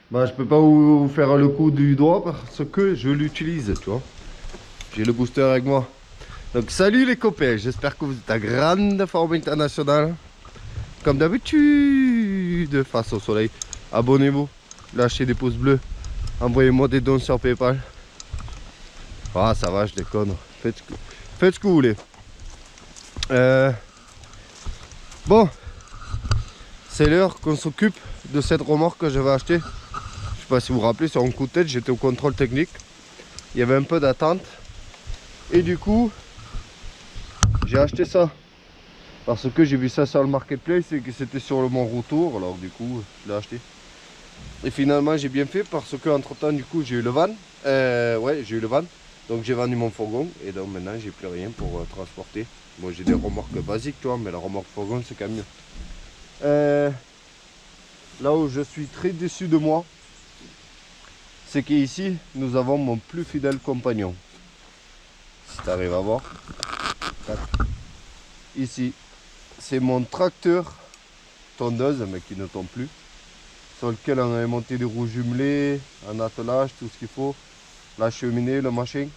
Bah, je peux pas vous faire le coup du doigt parce que je l'utilise, tu vois. J'ai le booster avec moi. Donc salut les copains, j'espère que vous êtes à grande forme internationale. Comme d'habitude, face au soleil. Abonnez-vous, lâchez des pouces bleus, envoyez-moi des dons sur PayPal. Ah ça va, je déconne. Faites ce que vous voulez. Bon, c'est l'heure qu'on s'occupe de cette remorque que j'avais achetée. Je sais pas si vous vous rappelez, sur un coup de tête, j'étais au contrôle technique. Il y avait un peu d'attente. Et du coup, j'ai acheté ça. Parce que j'ai vu ça sur le marketplace et que c'était sur mon retour. Alors du coup, je l'ai acheté. Et finalement, j'ai bien fait parce que entre temps, du coup, j'ai eu le van. Ouais, j'ai eu le van. Donc j'ai vendu mon fourgon. Et donc maintenant, j'ai plus rien pour transporter. Bon, j'ai des remorques basiques, tu vois, mais la remorque fourgon, c'est quand même mieux. Là où je suis très déçu de moi, c'est qu'ici, nous avons mon plus fidèle compagnon. Si tu arrives à voir. Ici, c'est mon tracteur tondeuse, mais qui ne tombe plus. Sur lequel on avait monté des roues jumelées, un attelage, tout ce qu'il faut. La cheminée, le machin.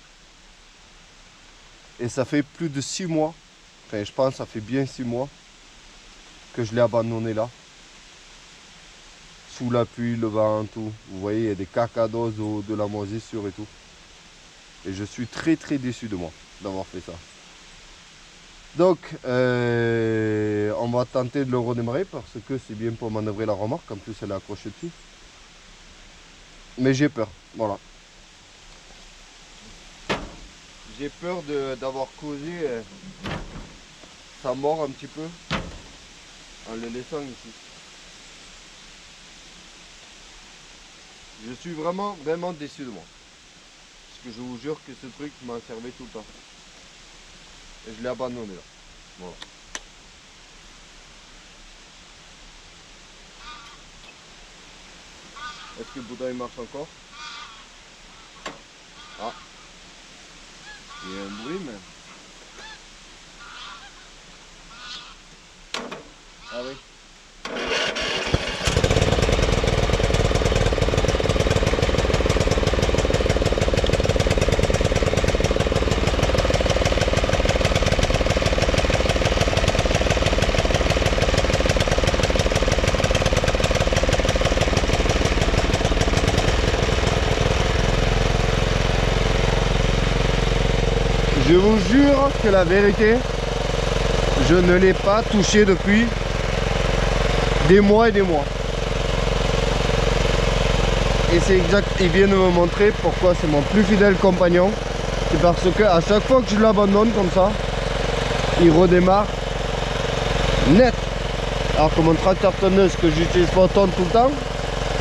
Et ça fait plus de 6 mois, enfin je pense que ça fait bien 6 mois que je l'ai abandonné là. Sous la pluie, le vent, tout. Vous voyez, il y a des cacados, de la moisissure et tout. Et je suis très déçu de moi d'avoir fait ça. Donc, on va tenter de le redémarrer parce que c'est bien pour manœuvrer la remorque. En plus, elle est accrochée dessus. Mais j'ai peur, voilà. J'ai peur d'avoir causé sa mort un petit peu en le laissant ici. Je suis vraiment déçu de moi. Parce que je vous jure que ce truc m'a servi tout le temps. Et je l'ai abandonné là. Voilà. Est-ce que le bouton il marche encore? Ah. Il y a un bruit mais... Ah oui. Je vous jure que la vérité, je ne l'ai pas touché depuis des mois et des mois. Et c'est exact, il vient de me montrer pourquoi c'est mon plus fidèle compagnon. C'est parce que à chaque fois que je l'abandonne comme ça, il redémarre net. Alors que mon tracteur tonneuse que j'utilise pas autant tout le temps,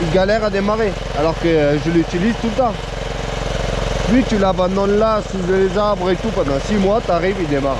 il galère à démarrer. Alors que je l'utilise tout le temps. Lui, tu l'abandonnes là, sous les arbres et tout, pendant 6 mois, tu arrives, il démarre.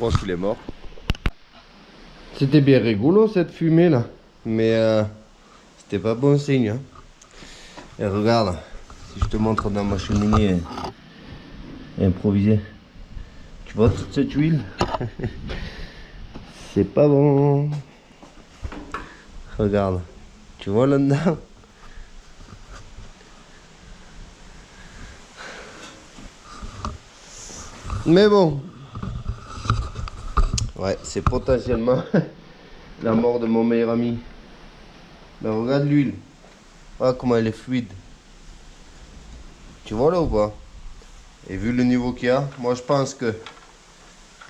pense qu'il est mort. C'était bien rigolo cette fumée là, mais c'était pas bon signe. Hein. Et regarde, si je te montre dans ma cheminée improvisée, tu vois toute cette huile? C'est pas bon. Regarde, tu vois là-dedans? Mais bon, ouais, c'est potentiellement la mort de mon meilleur ami. Mais regarde l'huile, voilà comment elle est fluide. Tu vois là ou pas? Et vu le niveau qu'il y a, moi je pense que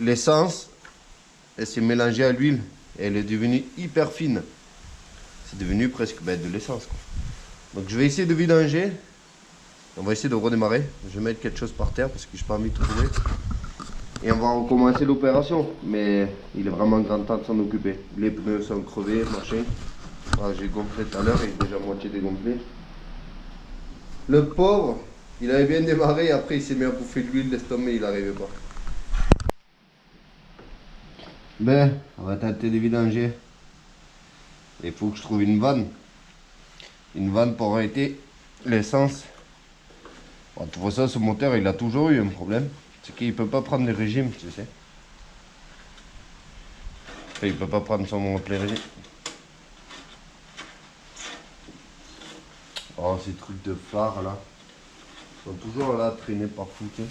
l'essence, elle s'est mélangée à l'huile et elle est devenue hyper fine. C'est devenu presque de l'essence. Donc je vais essayer de vidanger. On va essayer de redémarrer. Je vais mettre quelque chose par terre parce que je n'ai pas envie de trouver. Et on va recommencer l'opération. Mais il est vraiment grand temps de s'en occuper. Les pneus sont crevés, machin. Ah, j'ai gonflé tout à l'heure, il est déjà moitié dégonflé. Le pauvre, il avait bien démarré, après il s'est mis à bouffer de l'huile, laisse tomber, il n'arrivait pas. Ben, on va tenter de vidanger. Il faut que je trouve une vanne. Une vanne pour arrêter l'essence. Bon, de toute façon, ce moteur, il a toujours eu un problème. C'est qu'il ne peut pas prendre les régimes, tu sais. Enfin, il ne peut pas prendre son plein régime. Oh, ces trucs de phare là. Ils sont toujours là, traînés partout, tu sais.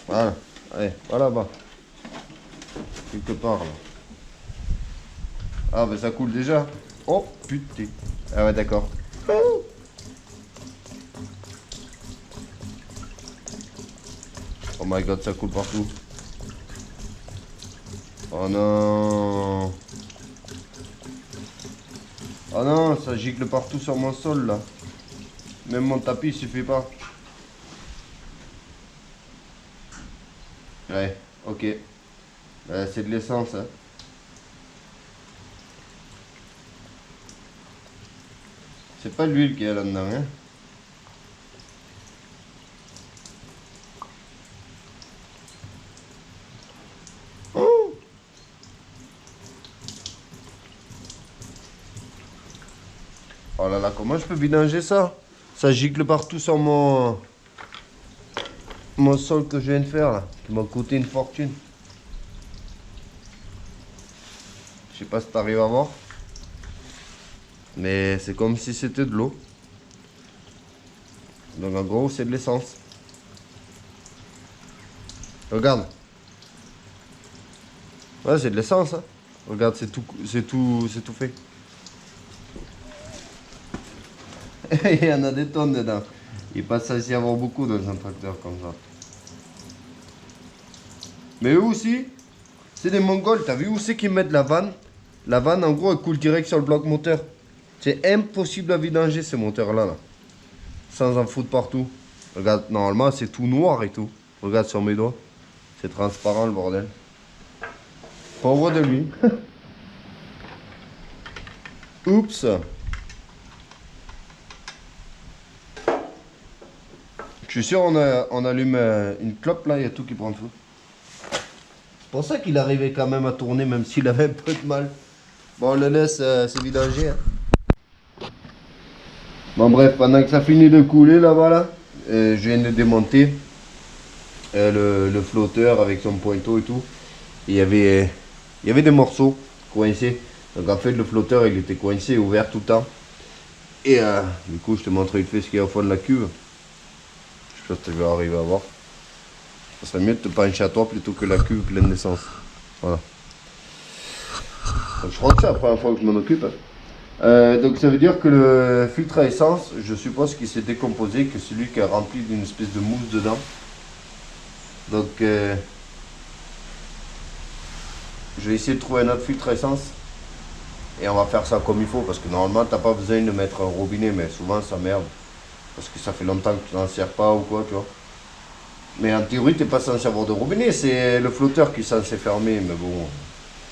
Voilà, allez, voilà bas. Quelque part là. Ah, ben ça coule déjà. Oh putain. Ah ouais, d'accord. Oh my god, ça coule partout. Oh non. Oh non, ça gicle partout sur mon sol là. Même mon tapis il suffit pas. Ouais, ok. C'est de l'essence. Hein. C'est pas l'huile qu'il y a là-dedans. Hein. Oh, oh là là, comment je peux vidanger ça? Ça gicle partout sur mon sol que je viens de faire là. Qui m'a coûté une fortune. Je sais pas si t'arrives à voir. Mais c'est comme si c'était de l'eau. Donc en gros c'est de l'essence. Regarde. Ouais, c'est de l'essence. Hein. Regarde, c'est tout fait. Il y en a des tonnes dedans. Il passe censé y avoir beaucoup dans un tracteur comme ça. Mais eux aussi, c'est des Mongols. T'as vu où c'est qu'ils mettent la vanne? La vanne en gros elle coule direct sur le bloc moteur. C'est impossible à vidanger ces moteurs-là. Là. Sans en foutre partout. Regarde, normalement c'est tout noir et tout. Regarde sur mes doigts. C'est transparent le bordel. Pauvre de lui. Oups. Je suis sûr on allume une clope là, il y a tout qui prend feu. C'est pour ça qu'il arrivait quand même à tourner même s'il avait un peu de mal. Bon, on le laisse se vidanger. Hein. Bon bref, pendant que ça finit de couler là-bas, là, je viens de démonter le flotteur avec son pointeau et tout. Il y avait des morceaux coincés. Donc en fait le flotteur il était coincé, ouvert tout le temps. Et du coup je te montre vite fait ce qu'il y a au fond de la cuve. Je sais pas si tu vas arriver à voir. Ça serait mieux de te pencher à toi plutôt que la cuve pleine d'essence. Voilà. Donc, je crois que c'est la première fois que je m'en occupe. Donc ça veut dire que le filtre à essence, je suppose qu'il s'est décomposé, que celui qui est rempli d'une espèce de mousse dedans. Donc je vais essayer de trouver un autre filtre à essence. Et on va faire ça comme il faut, parce que normalement t'as pas besoin de mettre un robinet, mais souvent ça merde. Parce que ça fait longtemps que tu n'en sers pas ou quoi, tu vois. Mais en théorie t'es pas censé avoir de robinet, c'est le flotteur qui est censé fermer, mais bon.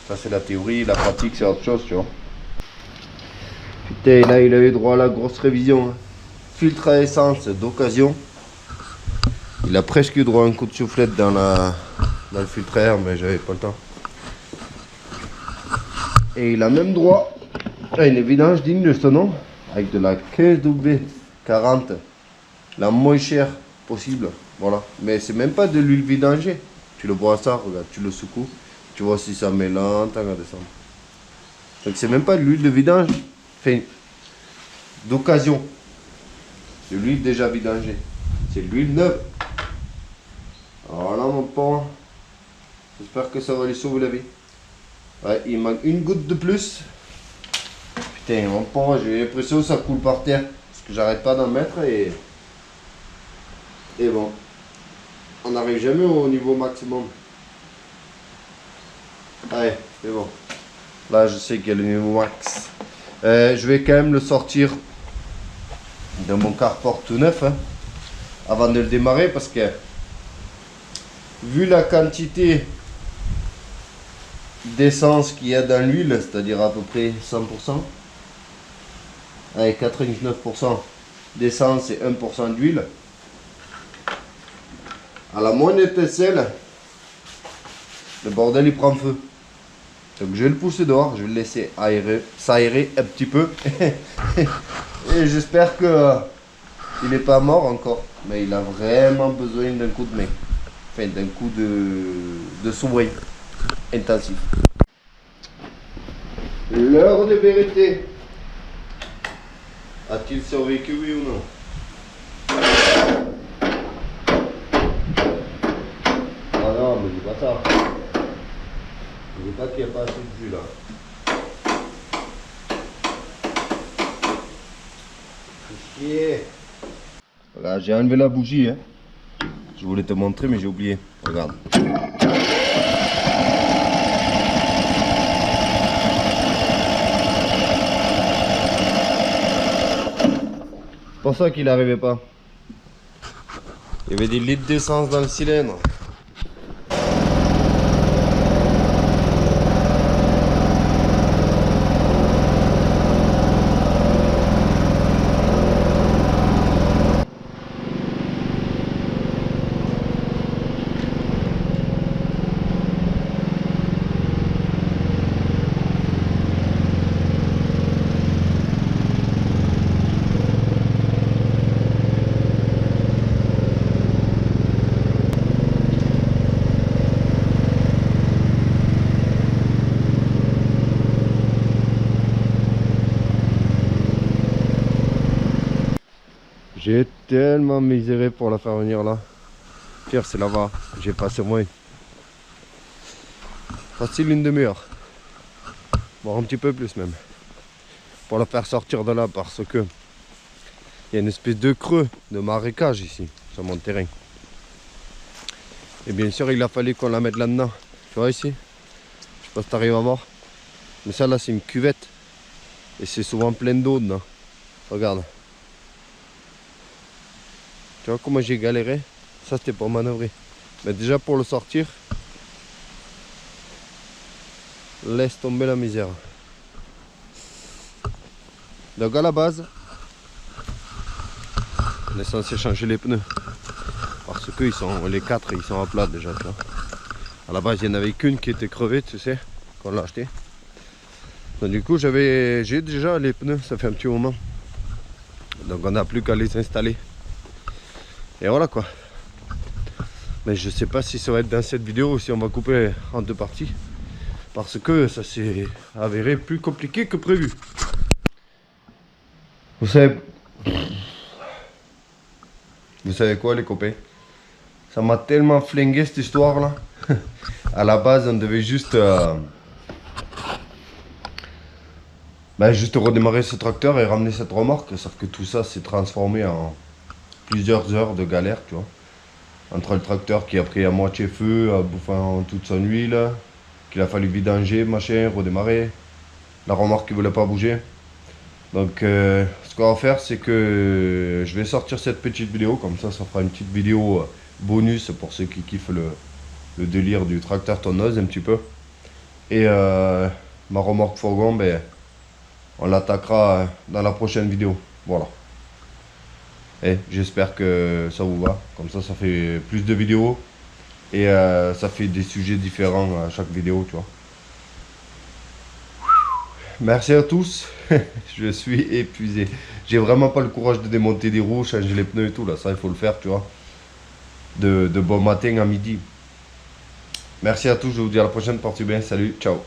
Ça c'est la théorie, la pratique c'est autre chose, tu vois. Putain, là il a eu droit à la grosse révision. Hein. filtre à essence d'occasion. Il a presque eu droit à un coup de soufflette dans le filtre à air, mais j'avais pas le temps. Et il a même droit à une vidange digne de ce nom, avec de la 15W40, la moins chère possible. Voilà, mais c'est même pas de l'huile vidangée. Tu le vois ça, regarde, tu le secoues, tu vois si ça met lent, à descendre. Donc c'est même pas de l'huile de vidange, enfin, d'occasion. C'est l'huile déjà vidangée. C'est l'huile neuve. Voilà mon pauvre. J'espère que ça va lui sauver la vie. Ouais, il manque une goutte de plus. Putain, mon pauvre, j'ai l'impression que ça coule par terre. Parce que j'arrête pas d'en mettre et bon. On n'arrive jamais au niveau maximum. Allez, c'est bon. Là, je sais qu'il y a le niveau max. Je vais quand même le sortir de mon carport tout neuf. Hein, avant de le démarrer parce que vu la quantité d'essence qu'il y a dans l'huile, c'est-à-dire à peu près 100%, avec 99% d'essence et 1% d'huile, à la moindre étincelle, le bordel il prend feu. Donc je vais le pousser dehors, je vais le laisser s'aérer un petit peu. Et j'espère que il n'est pas mort encore, mais il a vraiment besoin d'un coup de main. Enfin, d'un coup de soin intensif. L'heure de vérité. A-t-il survécu, oui ou non? Ah non, mais dis pas ça. Je dis pas qu'il n'y a pas assez de jus là. Fais chier. Voilà, j'ai enlevé la bougie. Hein. Je voulais te montrer, mais j'ai oublié. Regarde. C'est pour ça qu'il n'arrivait pas. Il y avait des litres d'essence dans le cylindre. J'ai tellement miséré pour la faire venir là. Pire c'est là-bas. J'ai passé moins. Facile une demi-heure. Bon, un petit peu plus même. Pour la faire sortir de là parce que il y a une espèce de creux, de marécage ici, sur mon terrain. Et bien sûr il a fallu qu'on la mette là-dedans. Tu vois ici? Je sais pas si tu arrives à voir. Mais ça là c'est une cuvette. Et c'est souvent plein d'eau dedans. Regarde. Tu vois comment j'ai galéré? Ça c'était pour manœuvrer. Mais déjà pour le sortir, laisse tomber la misère. Donc à la base, on est censé changer les pneus. Parce que les 4 ils sont à plat déjà. Tu vois. À la base il n'y en avait qu'une qui était crevée, tu sais, qu'on l'a acheté. Donc du coup j'ai déjà les pneus, ça fait un petit moment. Donc on n'a plus qu'à les installer. Et voilà quoi. Mais je sais pas si ça va être dans cette vidéo ou si on va couper en deux parties. Parce que ça s'est avéré plus compliqué que prévu. Vous savez quoi les copains? Ça m'a tellement flingué cette histoire là. À la base on devait juste juste redémarrer ce tracteur et ramener cette remorque. Sauf que tout ça s'est transformé en plusieurs heures de galère, tu vois. Entre le tracteur qui a pris à moitié feu, a bouffé toute son huile, qu'il a fallu vidanger, machin, redémarrer. La remorque qui voulait pas bouger. Donc ce qu'on va faire c'est que je vais sortir cette petite vidéo, comme ça fera une petite vidéo bonus pour ceux qui kiffent le délire du tracteur tonneuse un petit peu. Et ma remorque fourgon, on l'attaquera dans la prochaine vidéo. Voilà. Et j'espère que ça vous va. Comme ça fait plus de vidéos. Et ça fait des sujets différents à chaque vidéo, tu vois. Merci à tous. Je suis épuisé. J'ai vraiment pas le courage de démonter des roues, changer les pneus et tout. Là, ça, il faut le faire, tu vois. De bon matin à midi. Merci à tous. Je vous dis à la prochaine. Portez bien. Salut. Ciao.